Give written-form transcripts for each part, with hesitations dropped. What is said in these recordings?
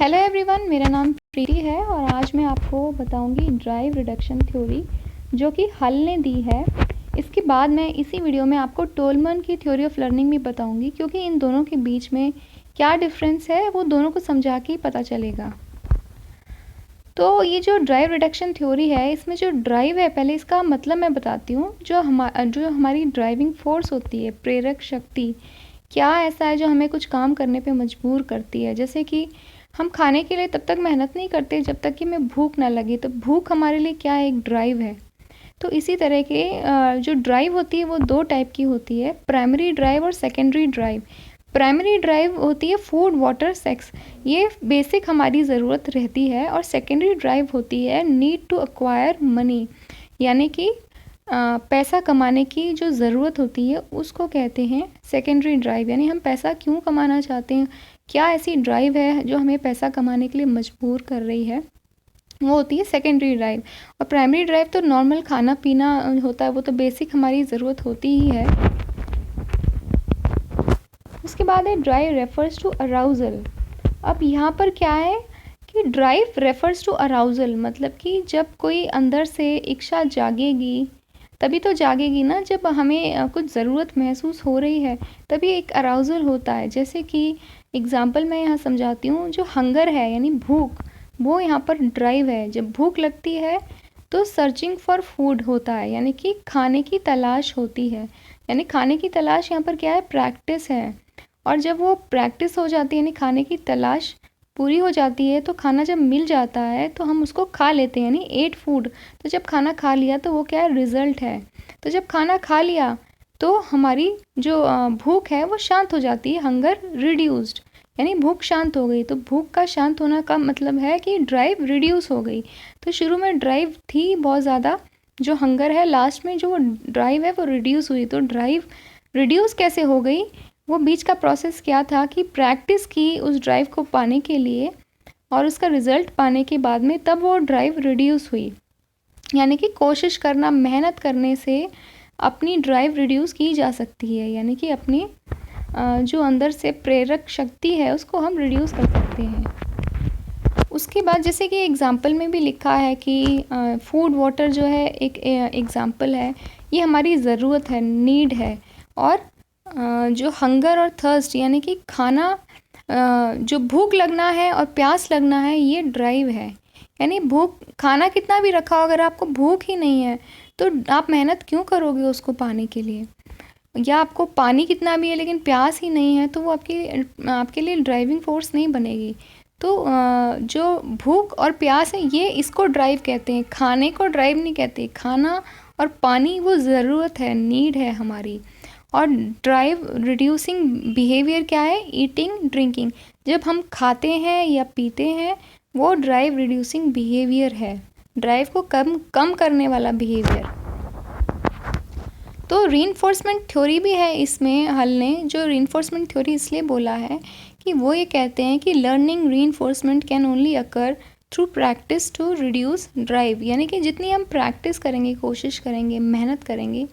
Hello everyone, मेरा नाम प्रीति है और आज मैं आपको बताऊंगी ड्राइव रिडक्शन थ्योरी जो कि हल ने दी है। इसके बाद मैं इसी वीडियो में आपको टोलमन की थ्योरी ऑफ लर्निंग भी बताऊंगी, क्योंकि इन दोनों के बीच में क्या डिफरेंस है वो दोनों को समझा के ही पता चलेगा। तो ये जो ड्राइव रिडक्शन थ्योरी है, इसमें जो ड्राइव है, पहले इसका मतलब मैं बताती हूँ। जो हमारी ड्राइविंग फोर्स होती है, प्रेरक शक्ति, क्या ऐसा है जो हमें कुछ काम करने पे मजबूर करती है। जैसे कि हम खाने के लिए तब तक मेहनत नहीं करते जब तक कि हमें भूख ना लगे, तो भूख हमारे लिए क्या है, एक ड्राइव है। तो इसी तरह के जो ड्राइव होती है वो दो टाइप की होती है, प्राइमरी ड्राइव और सेकेंडरी ड्राइव। प्राइमरी ड्राइव होती है फूड, वाटर, सेक्स, ये बेसिक हमारी ज़रूरत रहती है। और सेकेंडरी ड्राइव होती है नीड टू एक्वायर मनी, यानी कि पैसा कमाने की जो ज़रूरत होती है उसको कहते हैं सेकेंडरी ड्राइव। यानी हम पैसा क्यों कमाना चाहते हैं, क्या ऐसी ड्राइव है जो हमें पैसा कमाने के लिए मजबूर कर रही है, वो होती है सेकेंडरी ड्राइव। और प्राइमरी ड्राइव तो नॉर्मल खाना पीना होता है, वो तो बेसिक हमारी ज़रूरत होती ही है। उसके बाद है ड्राइव रेफर्स टू अराउजल। अब यहाँ पर क्या है कि ड्राइव रेफर्स टू अराउजल, मतलब कि जब कोई अंदर से इच्छा जागेगी तभी तो जागेगी ना, जब हमें कुछ ज़रूरत महसूस हो रही है तभी एक अराउजल होता है। जैसे कि एग्ज़ाम्पल मैं यहाँ समझाती हूँ, जो हंगर है यानी भूख, वो यहाँ पर ड्राइव है। जब भूख लगती है तो सर्चिंग फॉर फूड होता है, यानी कि खाने की तलाश होती है। यानी खाने की तलाश यहाँ पर क्या है, प्रैक्टिस है। और जब वो प्रैक्टिस हो जाती है, यानी खाने की तलाश पूरी हो जाती है, तो खाना जब मिल जाता है तो हम उसको खा लेते हैं, यानी एट फूड। तो जब खाना खा लिया तो वो क्या है, रिजल्ट है। तो जब खाना खा लिया तो हमारी जो भूख है वो शांत हो जाती है, हंगर रिड्यूस्ड, यानी भूख शांत हो गई। तो भूख का शांत होना का मतलब है कि ड्राइव रिड्यूस हो गई। तो शुरू में ड्राइव थी बहुत ज़्यादा, जो हंगर है, लास्ट में जो वो ड्राइव है वो रिड्यूस हुई। तो ड्राइव रिड्यूस कैसे हो गई, वो बीच का प्रोसेस क्या था कि प्रैक्टिस की उस ड्राइव को पाने के लिए, और उसका रिज़ल्ट पाने के बाद में तब वो ड्राइव रिड्यूस हुई। यानी कि कोशिश करना, मेहनत करने से अपनी ड्राइव रिड्यूस की जा सकती है, यानी कि अपनी जो अंदर से प्रेरक शक्ति है उसको हम रिड्यूस कर सकते हैं। उसके बाद जैसे कि एग्ज़ाम्पल में भी लिखा है कि फूड, वाटर जो है एक एग्ज़ाम्पल है, ये हमारी ज़रूरत है, नीड है। और जो हंगर और थर्स्ट यानी कि खाना, जो भूख लगना है और प्यास लगना है, ये ड्राइव है। यानी भूख, खाना कितना भी रखा हो, अगर आपको भूख ही नहीं है तो आप मेहनत क्यों करोगे उसको पाने के लिए। या आपको पानी कितना भी है लेकिन प्यास ही नहीं है, तो वो आपके लिए ड्राइविंग फोर्स नहीं बनेगी। तो जो भूख और प्यास है, ये इसको ड्राइव कहते हैं, खाने को ड्राइव नहीं कहते। खाना और पानी वो ज़रूरत है, नीड है हमारी। और ड्राइव रिड्यूसिंग बिहेवियर क्या है, ईटिंग, ड्रिंकिंग। जब हम खाते हैं या पीते हैं, वो ड्राइव रिड्यूसिंग बिहेवियर है, ड्राइव को कम करने वाला बिहेवियर। तो रीइंफोर्समेंट थ्योरी भी है इसमें, हल ने जो रीइंफोर्समेंट थ्योरी इसलिए बोला है कि वो ये कहते हैं कि learning reinforcement can only occur through practice to reduce drive. यानी कि जितनी हम प्रैक्टिस करेंगे, कोशिश करेंगे, मेहनत करेंगे,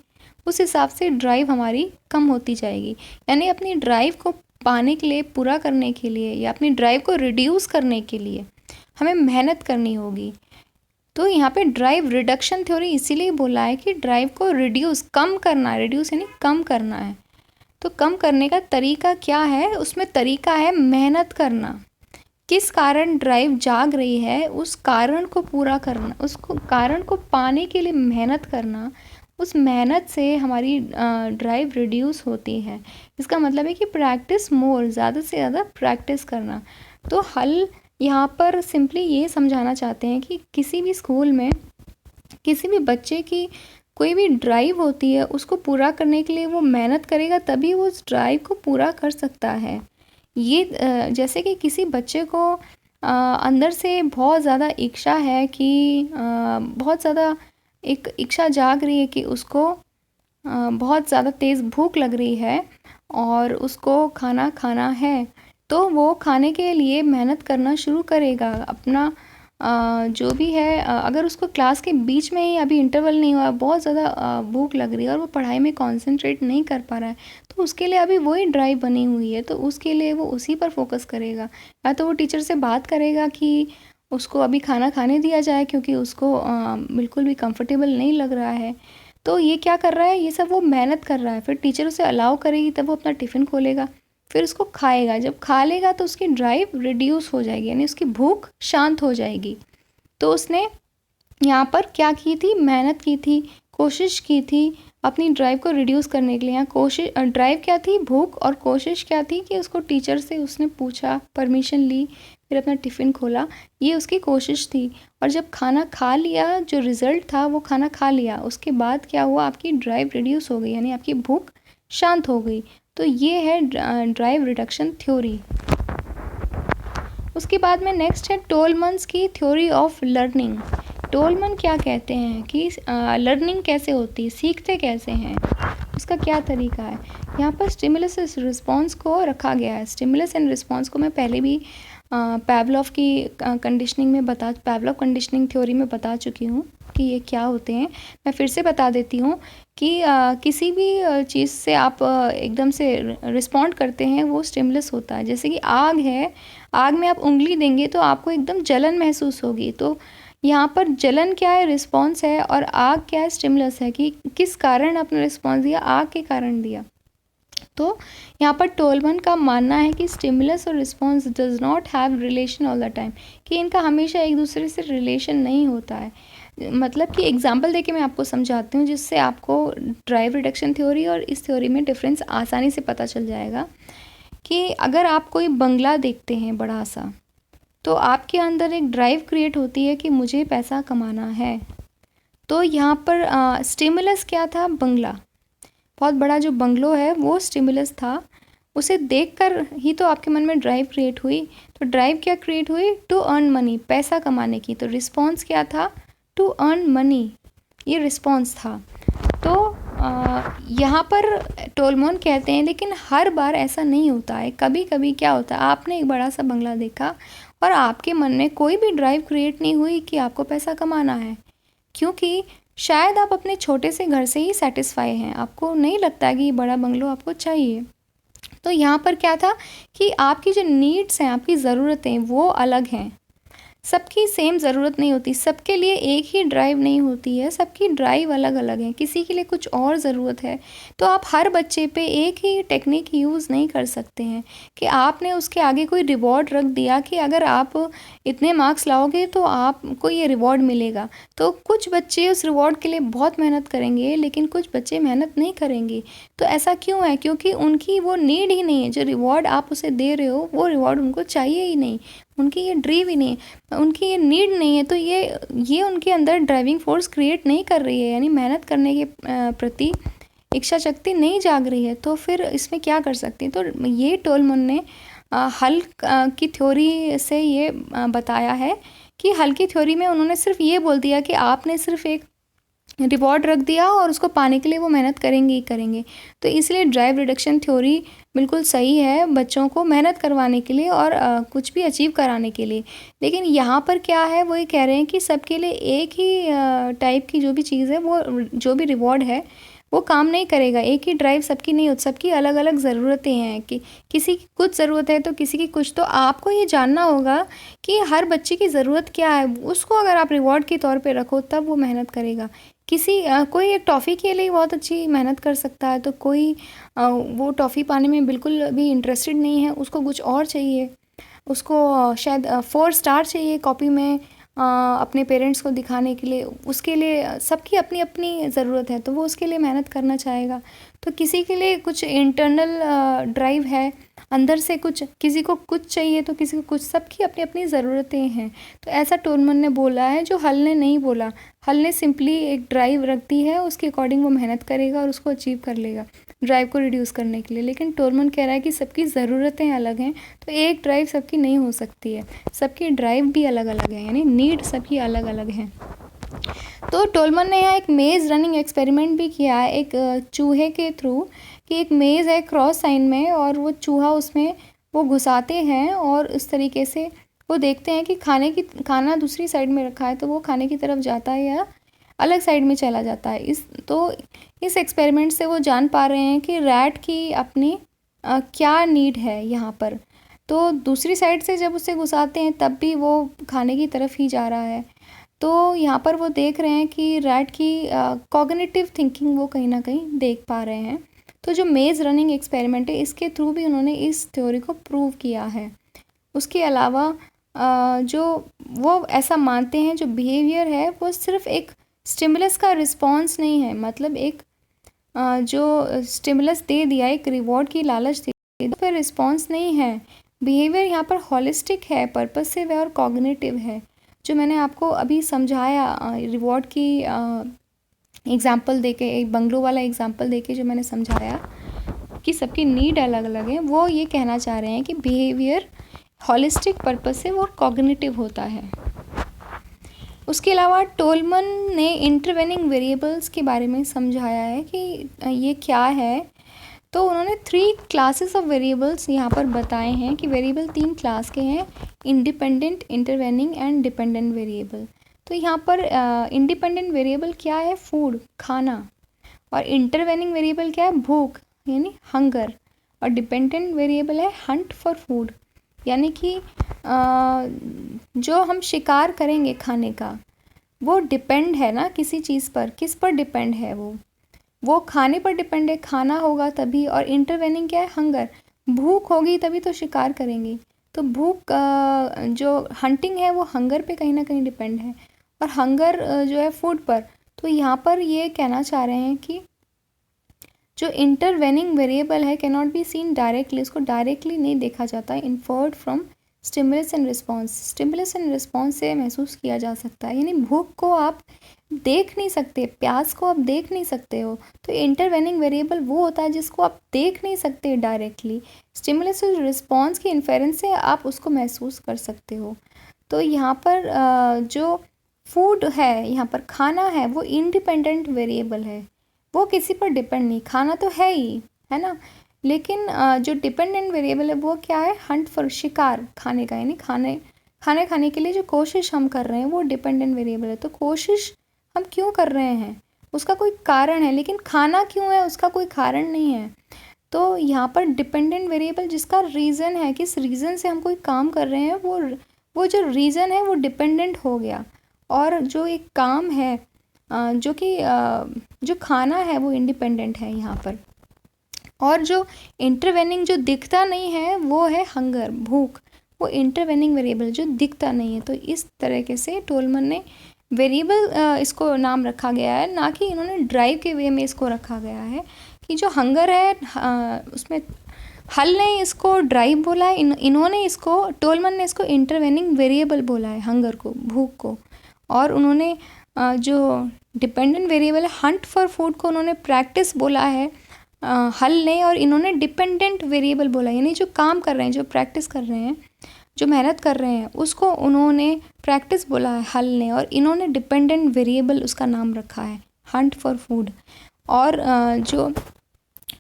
उस हिसाब से ड्राइव हमारी कम होती जाएगी। यानी अपनी ड्राइव को पाने के लिए, पूरा करने के लिए, या अपनी ड्राइव को रिड्यूस करने के लिए हमें मेहनत करनी होगी। तो यहाँ पे ड्राइव रिडक्शन थ्योरी इसीलिए बोला है कि ड्राइव को रिड्यूस, कम करना है, रिड्यूस यानी कम करना है। तो कम करने का तरीका क्या है, उसमें तरीका है मेहनत करना। किस कारण ड्राइव जाग रही है, उस कारण को पूरा करना, उसको कारण को पाने के लिए मेहनत करना। उस मेहनत से हमारी ड्राइव रिड्यूस होती है। इसका मतलब है कि प्रैक्टिस मोर, ज़्यादा से ज़्यादा प्रैक्टिस करना। तो हल यहाँ पर सिंपली ये समझाना चाहते हैं कि किसी भी स्कूल में किसी भी बच्चे की कोई भी ड्राइव होती है, उसको पूरा करने के लिए वो मेहनत करेगा, तभी वो उस ड्राइव को पूरा कर सकता है। ये जैसे कि किसी बच्चे को अंदर से बहुत ज़्यादा इच्छा है कि बहुत ज़्यादा एक इच्छा जाग रही है कि उसको बहुत ज़्यादा तेज़ भूख लग रही है और उसको खाना खाना है, तो वो खाने के लिए मेहनत करना शुरू करेगा, अपना जो भी है अगर उसको क्लास के बीच में ही अभी इंटरवल नहीं हुआ, बहुत ज़्यादा भूख लग रही है और वो पढ़ाई में कंसंट्रेट नहीं कर पा रहा है, तो उसके लिए अभी वही ड्राइव बनी हुई है, तो उसके लिए वो उसी पर फोकस करेगा। या तो वो टीचर से बात करेगा कि उसको अभी खाना खाने दिया जाए क्योंकि उसको बिल्कुल भी कंफर्टेबल नहीं लग रहा है। तो ये क्या कर रहा है, ये सब वो मेहनत कर रहा है। फिर टीचर उसे अलाउ करेगी तब वो अपना टिफ़िन खोलेगा, फिर उसको खाएगा। जब खा लेगा तो उसकी ड्राइव रिड्यूस हो जाएगी, यानी उसकी भूख शांत हो जाएगी। तो उसने यहाँ पर क्या की थी, मेहनत की थी, कोशिश की थी अपनी ड्राइव को रिड्यूस करने के लिए। यहाँ कोशिश ड्राइव क्या थी, भूख, और कोशिश क्या थी कि उसको टीचर से उसने पूछा, परमिशन ली, फिर अपना टिफ़िन खोला, ये उसकी कोशिश थी। और जब खाना खा लिया, जो रिज़ल्ट था वो खाना खा लिया, उसके बाद क्या हुआ, आपकी ड्राइव रिड्यूस हो गई, यानी आपकी भूख शांत हो गई। तो ये है ड्राइव रिडक्शन थ्योरी। उसके बाद में नेक्स्ट है टोलमन्स की थ्योरी ऑफ लर्निंग। टोलमन क्या कहते हैं कि लर्निंग कैसे होती है, सीखते कैसे हैं, उसका क्या तरीका है। यहाँ पर स्टिमुलस रिस्पॉन्स को रखा गया है। स्टिमुलस एंड रिस्पॉन्स को मैं पहले भी पैवलोव की कंडीशनिंग में पैवलोव कंडीशनिंग थ्योरी में बता चुकी हूँ कि ये क्या होते हैं। मैं फिर से बता देती हूँ कि किसी भी चीज़ से आप एकदम से रिस्पॉन्ड करते हैं, वो स्टिमुलस होता है। जैसे कि आग है, आग में आप उंगली देंगे तो आपको एकदम जलन महसूस होगी। तो यहाँ पर जलन क्या है, रिस्पॉन्स है, और आग क्या है, स्टिमुलस है। कि किस कारण आपने रिस्पॉन्स दिया, आग के कारण दिया। तो यहाँ पर टोलमन का मानना है कि स्टिमुलस और response does not have relation all the time, कि इनका हमेशा एक दूसरे से रिलेशन नहीं होता है। मतलब कि एग्जांपल देके मैं आपको समझाती हूँ, जिससे आपको ड्राइव रिडक्शन थ्योरी और इस थ्योरी में डिफरेंस आसानी से पता चल जाएगा। कि अगर आप कोई बंगला देखते हैं बड़ा सा, तो आपके अंदर एक ड्राइव क्रिएट होती है कि मुझे पैसा कमाना है। तो यहाँ पर स्टिमुलस क्या था, बंगला, बहुत बड़ा जो बंगलो है वो स्टिमुलस था। उसे देखकर ही तो आपके मन में ड्राइव क्रिएट हुई। तो ड्राइव क्या क्रिएट हुई, टू अर्न मनी, पैसा कमाने की। तो रिस्पॉन्स क्या था, टू अर्न मनी, ये रिस्पॉन्स था। तो यहाँ पर टोलमन कहते हैं लेकिन हर बार ऐसा नहीं होता है। कभी कभी क्या होता है, आपने एक बड़ा सा बंगला देखा और आपके मन में कोई भी ड्राइव क्रिएट नहीं हुई कि आपको पैसा कमाना है, क्योंकि शायद आप अपने छोटे से घर से ही सेटिस्फाई हैं, आपको नहीं लगता कि ये बड़ा बंगलो आपको चाहिए। तो यहाँ पर क्या था कि आपकी जो नीड्स हैं, आपकी ज़रूरतें, वो अलग हैं। सबकी सेम ज़रूरत नहीं होती, सबके लिए एक ही ड्राइव नहीं होती है, सबकी ड्राइव अलग अलग है। किसी के लिए कुछ और ज़रूरत है। तो आप हर बच्चे पे एक ही टेक्निक यूज़ नहीं कर सकते हैं कि आपने उसके आगे कोई रिवॉर्ड रख दिया कि अगर आप इतने मार्क्स लाओगे तो आपको ये रिवॉर्ड मिलेगा। तो कुछ बच्चे उस रिवॉर्ड के लिए बहुत मेहनत करेंगे, लेकिन कुछ बच्चे मेहनत नहीं करेंगे। तो ऐसा क्यों है, क्योंकि उनकी वो नीड ही नहीं है। जो रिवॉर्ड आप उसे दे रहे हो वो रिवॉर्ड उनको चाहिए ही नहीं, उनकी ये ड्रीम ही नहीं है, उनकी ये नीड नहीं है। तो ये उनके अंदर ड्राइविंग फोर्स क्रिएट नहीं कर रही है, यानी मेहनत करने के प्रति इच्छा शक्ति नहीं जाग रही है। तो फिर इसमें क्या कर सकते हैं। तो ये टोलमन ने हल की थ्योरी से ये बताया है कि हल की थ्योरी में उन्होंने सिर्फ ये बोल दिया कि आपने सिर्फ एक रिवॉर्ड रख दिया और उसको पाने के लिए वो मेहनत करेंगे ही करेंगे। तो इसलिए ड्राइव रिडक्शन थ्योरी बिल्कुल सही है बच्चों को मेहनत करवाने के लिए और कुछ भी अचीव कराने के लिए। लेकिन यहाँ पर क्या है, वो ये कह रहे हैं कि सबके लिए एक ही टाइप की जो भी चीज़ है, वो जो भी रिवॉर्ड है वो काम नहीं करेगा। एक ही ड्राइव सबकी नहीं होती, सबकी अलग अलग ज़रूरतें हैं। कि किसी की कुछ ज़रूरत है तो किसी की कुछ। तो आपको ये जानना होगा कि हर बच्चे की ज़रूरत क्या है, उसको अगर आप रिवॉर्ड के तौर पे रखो तब वो मेहनत करेगा। कोई एक टॉफ़ी के लिए बहुत अच्छी मेहनत कर सकता है, तो कोई वो टॉफ़ी पाने में बिल्कुल भी इंटरेस्टेड नहीं है, उसको कुछ और चाहिए। उसको शायद 4 स्टार चाहिए कॉपी में अपने पेरेंट्स को दिखाने के लिए। उसके लिए सबकी अपनी अपनी ज़रूरत है, तो वो उसके लिए मेहनत करना चाहेगा। तो किसी के लिए कुछ इंटरनल ड्राइव है, अंदर से कुछ, किसी को कुछ चाहिए तो किसी को कुछ, सबकी अपनी अपनी ज़रूरतें हैं। तो ऐसा टोलमन ने बोला है, जो हल ने नहीं बोला। हल ने सिंपली एक ड्राइव रख दी है, उसके अकॉर्डिंग वो मेहनत करेगा और उसको अचीव कर लेगा ड्राइव को रिड्यूस करने के लिए। लेकिन टोलमन कह रहा है कि सबकी ज़रूरतें अलग हैं, तो एक ड्राइव सबकी नहीं हो सकती है, सबकी ड्राइव भी अलग अलग है, यानी नीड सबकी अलग अलग हैं। तो टोलमन ने यहाँ एक मेज़ रनिंग एक्सपेरिमेंट भी किया है, एक चूहे के थ्रू। कि एक मेज़ है क्रॉस साइन में, और वो चूहा उसमें वो घुसाते हैं और उस तरीके से वो देखते हैं कि खाना दूसरी साइड में रखा है तो वो खाने की तरफ जाता है या अलग साइड में चला जाता है। इस एक्सपेरिमेंट से वो जान पा रहे हैं कि रैट की अपनी क्या नीड है यहाँ पर। तो दूसरी साइड से जब उसे घुसाते हैं तब भी वो खाने की तरफ ही जा रहा है। तो यहाँ पर वो देख रहे हैं कि रैट की कॉग्निटिव थिंकिंग वो कहीं ना कहीं देख पा रहे हैं। तो जो मेज़ रनिंग एक्सपेरिमेंट है इसके थ्रू भी उन्होंने इस थ्योरी को प्रूव किया है। उसके अलावा जो वो ऐसा मानते हैं जो बिहेवियर है वो सिर्फ एक स्टिमुलस का रिस्पॉन्स नहीं है, मतलब एक जो स्टिमुलस दे दिया, एक रिवॉर्ड की लालच दे दी, तो फिर रिस्पॉन्स नहीं है। बिहेवियर यहाँ पर हॉलिस्टिक है, पर्पसिव है और कॉग्निटिव है। जो मैंने आपको अभी समझाया रिवॉर्ड की एग्ज़ाम्पल देके, एक बंगलो वाला एग्ज़ाम्पल देके जो मैंने समझाया कि सबकी नीड अलग अलग है, वो ये कहना चाह रहे हैं कि बिहेवियर हॉलिस्टिक, पर्पसिव और कॉग्निटिव होता है। उसके अलावा टोलमन ने इंटरवेनिंग वेरिएबल्स के बारे में समझाया है कि ये क्या है। तो उन्होंने 3 क्लासेस ऑफ वेरिएबल्स यहाँ पर बताए हैं कि वेरिएबल 3 क्लास के हैं, independent, intervening and dependent variable. तो यहाँ पर इंडिपेंडेंट वेरिएबल क्या है, फूड, खाना, और इंटरवेनिंग वेरिएबल क्या है, भूख यानी हंगर, और डिपेंडेंट वेरिएबल है हंट फॉर फूड, यानी कि जो हम शिकार करेंगे खाने का वो डिपेंड है ना किसी चीज़ पर। किस पर डिपेंड है वो खाने पर डिपेंड है, खाना होगा तभी। और इंटरवेनिंग क्या है, हंगर, भूख होगी तभी तो शिकार करेंगे। तो भूख जो हंटिंग है वो हंगर पे कहीं ना कहीं डिपेंड है, और हंगर जो है फूड पर। तो यहाँ पर ये कहना चाह रहे हैं कि जो इंटरवेनिंग वेरिएबल है can not be seen directly, इसको डायरेक्टली नहीं देखा जाता है, inferred from stimulus and response, stimulus and response से महसूस किया जा सकता है। यानी भूख को आप देख नहीं सकते, प्यास को आप देख नहीं सकते हो। तो इंटरवेनिंग वेरिएबल वो होता है जिसको आप देख नहीं सकते डायरेक्टली, स्टिमुलस और रिस्पॉन्स की इन्फेरेंस से आप उसको महसूस कर सकते हो। तो यहाँ पर जो फूड है, यहाँ पर खाना है, वो इंडिपेंडेंट वेरिएबल है, वो किसी पर डिपेंड नहीं, खाना तो है ही, है ना। लेकिन जो डिपेंडेंट वेरिएबल है वो क्या है, हंट फॉर, शिकार खाने का, यानी खाने के लिए जो कोशिश हम कर रहे हैं वो डिपेंडेंट वेरिएबल है। तो कोशिश हम क्यों कर रहे हैं उसका कोई कारण है, लेकिन खाना क्यों है उसका कोई कारण नहीं है। तो यहाँ पर डिपेंडेंट वेरिएबल जिसका रीज़न है, किस रीज़न से हम कोई काम कर रहे हैं, वो जो रीज़न है वो डिपेंडेंट हो गया, और जो एक काम है जो कि जो खाना है वो इंडिपेंडेंट है यहाँ पर। और जो इंटरवेनिंग जो दिखता नहीं है वो है हंगर, भूख, वो इंटरवेनिंग वेरिएबल जो दिखता नहीं है। तो इस तरीके से टोलमन ने वेरिएबल इसको नाम रखा गया है, ना कि इन्होंने ड्राइव के वे में इसको रखा गया है कि जो हंगर है उसमें हल ने इसको ड्राइव बोला है, इन्होंने इसको, टोलमन ने इसको इंटरवेनिंग वेरिएबल बोला है, हंगर को, भूख को। और उन्होंने जो डिपेंडेंट वेरिएबल है हंट फॉर फूड को उन्होंने प्रैक्टिस बोला है हल ने, और इन्होंने डिपेंडेंट वेरिएबल बोला, यानी जो काम कर रहे हैं, जो प्रैक्टिस कर रहे हैं, जो मेहनत कर रहे हैं, उसको उन्होंने प्रैक्टिस बोला है हल ने, और इन्होंने डिपेंडेंट वेरिएबल उसका नाम रखा है हंट फॉर फूड। और जो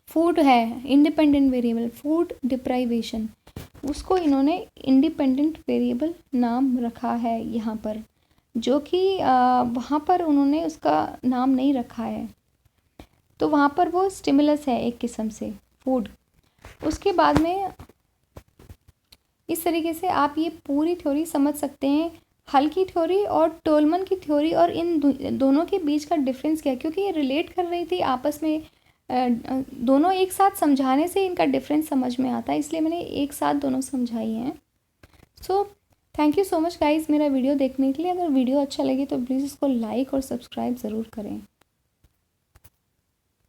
फूड है इंडिपेंडेंट वेरिएबल, फूड डिप्राइवेशन, उसको इन्होंने इंडिपेंडेंट वेरिएबल नाम रखा है यहाँ पर, जो कि वहाँ पर उन्होंने उसका नाम नहीं रखा है। तो वहाँ पर वो स्टिमुलस है एक किस्म से, फूड। उसके बाद में इस तरीके से आप ये पूरी थ्योरी समझ सकते हैं, हल की थ्योरी और टोलमन की थ्योरी, और इन दोनों के बीच का डिफरेंस क्या है, क्योंकि ये रिलेट कर रही थी आपस में। दोनों एक साथ समझाने से इनका डिफरेंस समझ में आता है, इसलिए मैंने एक साथ दोनों समझाई हैं। So thank you so much guys मेरा वीडियो देखने के लिए। अगर वीडियो अच्छा लगे तो प्लीज़ इसको लाइक और सब्सक्राइब ज़रूर करें।